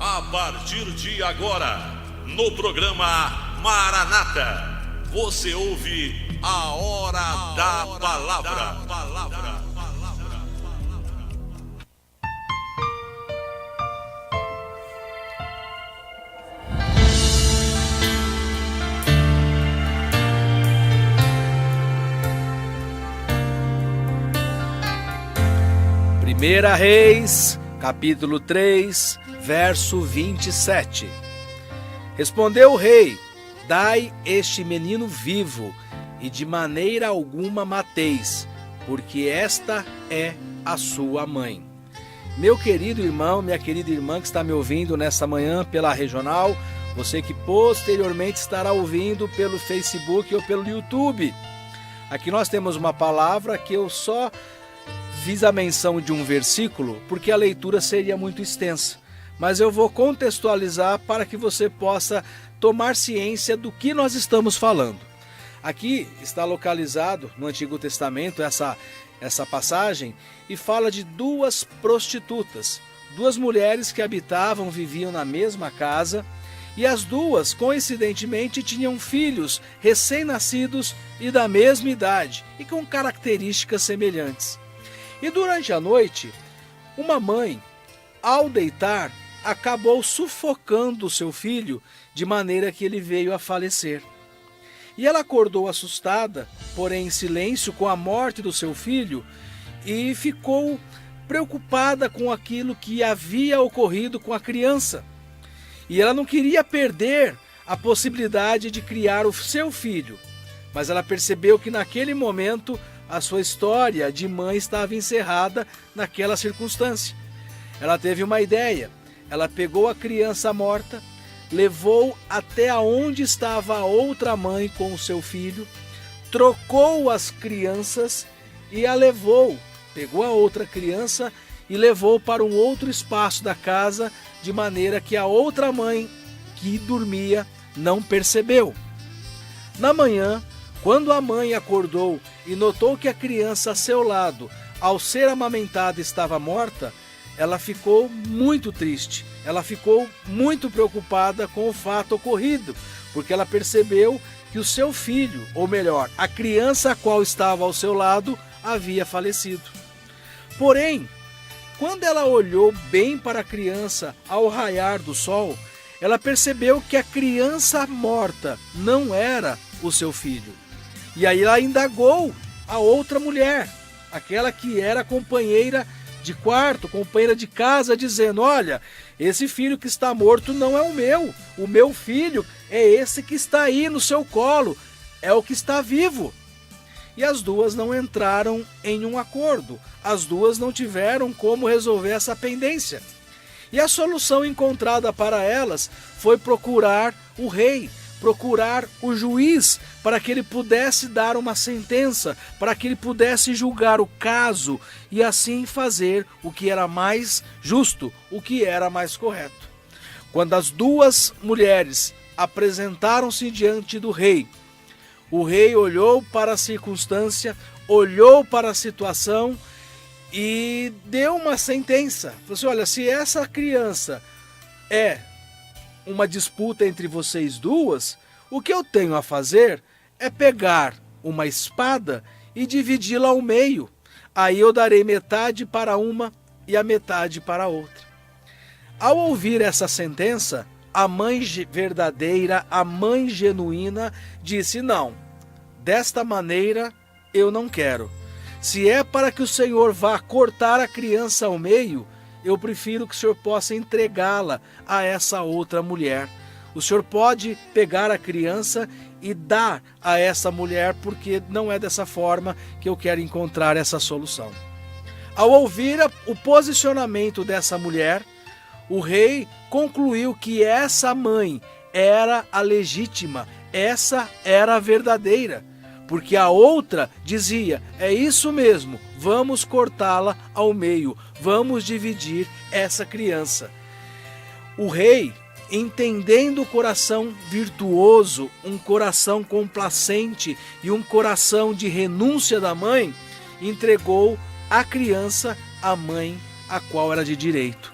A partir de agora, no programa Maranata, você ouve a Hora da Palavra. Primeira Reis, capítulo 3, verso 27. Respondeu o rei: dai este menino vivo, e de maneira alguma mateis, porque esta é a sua mãe. Meu querido irmão, minha querida irmã que está me ouvindo nessa manhã pela regional, você que posteriormente estará ouvindo pelo Facebook ou pelo YouTube. Aqui nós temos uma palavra que eu só fiz a menção de um versículo porque a leitura seria muito extensa, mas eu vou contextualizar para que você possa tomar ciência do que nós estamos falando. Aqui está localizado no Antigo Testamento essa passagem e fala de duas prostitutas, duas mulheres que viviam na mesma casa, e as duas, coincidentemente, tinham filhos recém-nascidos e da mesma idade e com características semelhantes. E durante a noite, uma mãe, ao deitar, acabou sufocando o seu filho de maneira que ele veio a falecer. E ela acordou assustada, porém em silêncio, com a morte do seu filho, e ficou preocupada com aquilo que havia ocorrido com a criança. E ela não queria perder a possibilidade de criar o seu filho, mas ela percebeu que naquele momento a sua história de mãe estava encerrada naquela circunstância. Ela teve uma ideia. Ela pegou a criança morta, levou até aonde estava a outra mãe com o seu filho, trocou as crianças e a levou. Pegou a outra criança e levou para um outro espaço da casa, de maneira que a outra mãe que dormia não percebeu. Na manhã, quando a mãe acordou e notou que a criança a seu lado, ao ser amamentada, estava morta, ela ficou muito triste. Ela ficou muito preocupada com o fato ocorrido, porque ela percebeu que o seu filho, ou melhor, a criança a qual estava ao seu lado, havia falecido. Porém, quando ela olhou bem para a criança ao raiar do sol, ela percebeu que a criança morta não era o seu filho. E aí ela indagou a outra mulher, aquela que era companheira de quarto, companheira de casa, dizendo: olha, esse filho que está morto não é o meu filho é esse que está aí no seu colo, é o que está vivo. E as duas não entraram em um acordo, as duas não tiveram como resolver essa pendência. E a solução encontrada para elas foi procurar o rei, procurar o juiz, para que ele pudesse dar uma sentença, para que ele pudesse julgar o caso e assim fazer o que era mais justo, o que era mais correto. Quando as duas mulheres apresentaram-se diante do rei, o rei olhou para a circunstância, olhou para a situação e deu uma sentença. Falou assim: olha, se essa criança é uma disputa entre vocês duas, o que eu tenho a fazer é pegar uma espada e dividi-la ao meio. Aí eu darei metade para uma e a metade para a outra. Ao ouvir essa sentença, a mãe verdadeira, a mãe genuína, disse: não, desta maneira eu não quero. Se é para que o Senhor vá cortar a criança ao meio, eu prefiro que o Senhor possa entregá-la a essa outra mulher. O Senhor pode pegar a criança e dar a essa mulher, porque não é dessa forma que eu quero encontrar essa solução. Ao ouvir o posicionamento dessa mulher, o rei concluiu que essa mãe era a legítima, essa era a verdadeira, porque a outra dizia: é isso mesmo, vamos cortá-la ao meio, vamos dividir essa criança. O rei, entendendo o coração virtuoso, um coração complacente e um coração de renúncia da mãe, entregou a criança à mãe a qual era de direito.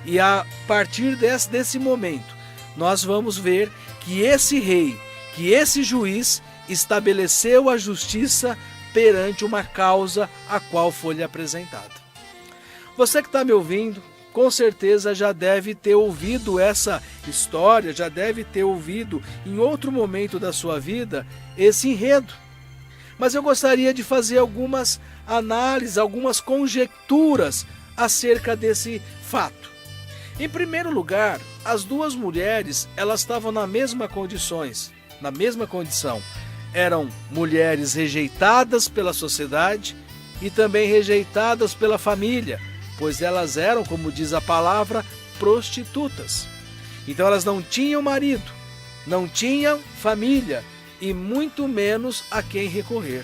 E a partir desse momento, nós vamos ver que esse rei, que esse juiz estabeleceu a justiça perante uma causa a qual foi lhe apresentada. Você que está me ouvindo, com certeza já deve ter ouvido essa história, já deve ter ouvido em outro momento da sua vida esse enredo. Mas eu gostaria de fazer algumas análises, algumas conjecturas acerca desse fato. Em primeiro lugar, as duas mulheres, elas estavam na mesma condição. Eram mulheres rejeitadas pela sociedade e também rejeitadas pela família, pois elas eram, como diz a palavra, prostitutas. Então elas não tinham marido, não tinham família e muito menos a quem recorrer.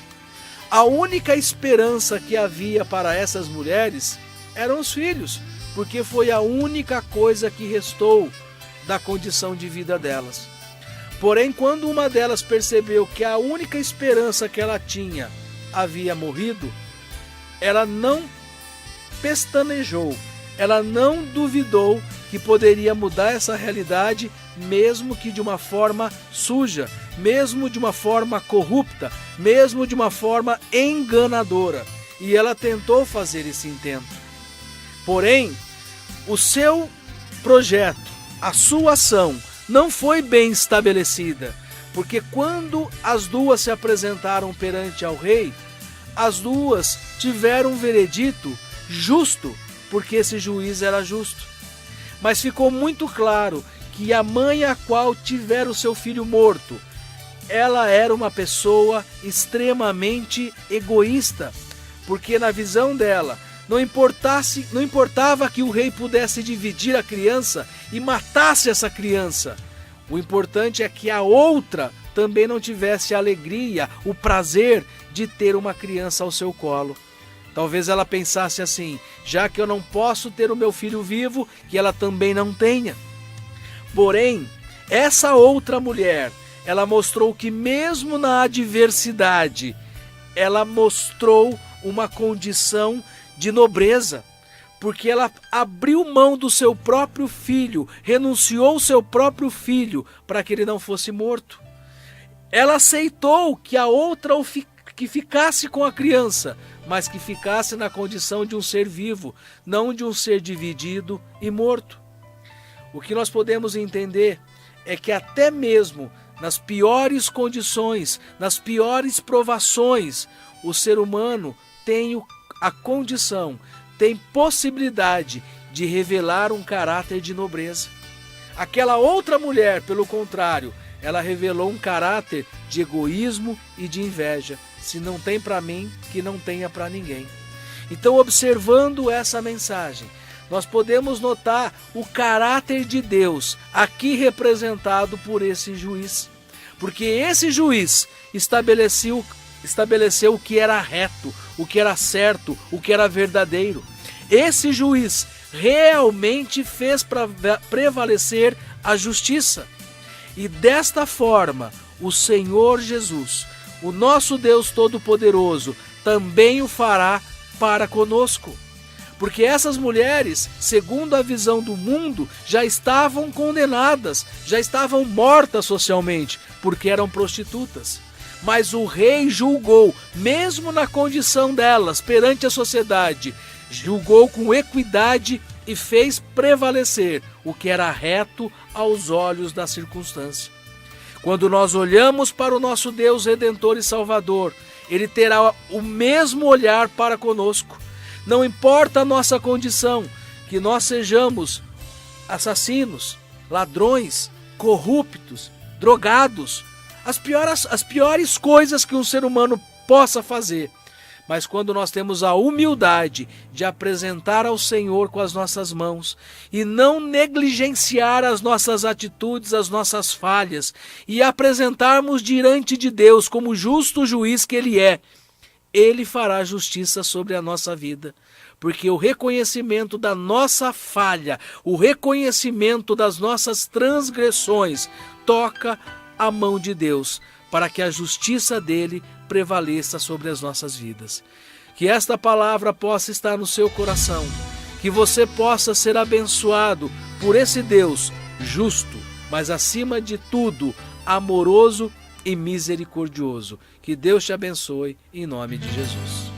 A única esperança que havia para essas mulheres eram os filhos, porque foi a única coisa que restou da condição de vida delas. Porém, quando uma delas percebeu que a única esperança que ela tinha havia morrido, ela não pestanejou, ela não duvidou que poderia mudar essa realidade, mesmo que de uma forma suja, mesmo de uma forma corrupta, mesmo de uma forma enganadora. E ela tentou fazer esse intento. Porém, o seu projeto, a sua ação, não foi bem estabelecida, porque quando as duas se apresentaram perante ao rei, as duas tiveram um veredito justo, porque esse juiz era justo. Mas ficou muito claro que a mãe a qual tivera o seu filho morto, ela era uma pessoa extremamente egoísta, porque na visão dela, não importava que o rei pudesse dividir a criança e matasse essa criança. O importante é que a outra também não tivesse a alegria, o prazer de ter uma criança ao seu colo. Talvez ela pensasse assim: já que eu não posso ter o meu filho vivo, que ela também não tenha. Porém, essa outra mulher, ela mostrou que mesmo na adversidade, ela mostrou uma condição de nobreza, porque ela abriu mão do seu próprio filho, renunciou ao seu próprio filho para que ele não fosse morto. Ela aceitou que a outra que ficasse com a criança, mas que ficasse na condição de um ser vivo, não de um ser dividido e morto. O que nós podemos entender é que até mesmo nas piores condições, nas piores provações, o ser humano tem a condição, tem possibilidade de revelar um caráter de nobreza. Aquela outra mulher, pelo contrário, ela revelou um caráter de egoísmo e de inveja. Se não tem para mim, que não tenha para ninguém. Então, observando essa mensagem, nós podemos notar o caráter de Deus aqui representado por esse juiz. Porque esse juiz estabeleceu o que era reto, o que era certo, o que era verdadeiro. Esse juiz realmente fez prevalecer a justiça. E desta forma, o Senhor Jesus, o nosso Deus Todo-Poderoso, também o fará para conosco. Porque essas mulheres, segundo a visão do mundo, já estavam condenadas, já estavam mortas socialmente, porque eram prostitutas. Mas o rei julgou, mesmo na condição delas, perante a sociedade, julgou com equidade e fez prevalecer o que era reto aos olhos da circunstância. Quando nós olhamos para o nosso Deus Redentor e Salvador, Ele terá o mesmo olhar para conosco. Não importa a nossa condição, que nós sejamos assassinos, ladrões, corruptos, drogados, as piores coisas que um ser humano possa fazer. Mas quando nós temos a humildade de apresentar ao Senhor com as nossas mãos e não negligenciar as nossas atitudes, as nossas falhas, e apresentarmos diante de Deus como justo juiz que Ele é, Ele fará justiça sobre a nossa vida. Porque o reconhecimento da nossa falha, o reconhecimento das nossas transgressões, toca a mão de Deus, para que a justiça dele prevaleça sobre as nossas vidas. Que esta palavra possa estar no seu coração, Que você possa ser abençoado por esse Deus justo, mas acima de tudo, amoroso e misericordioso. Que Deus te abençoe em nome de Jesus.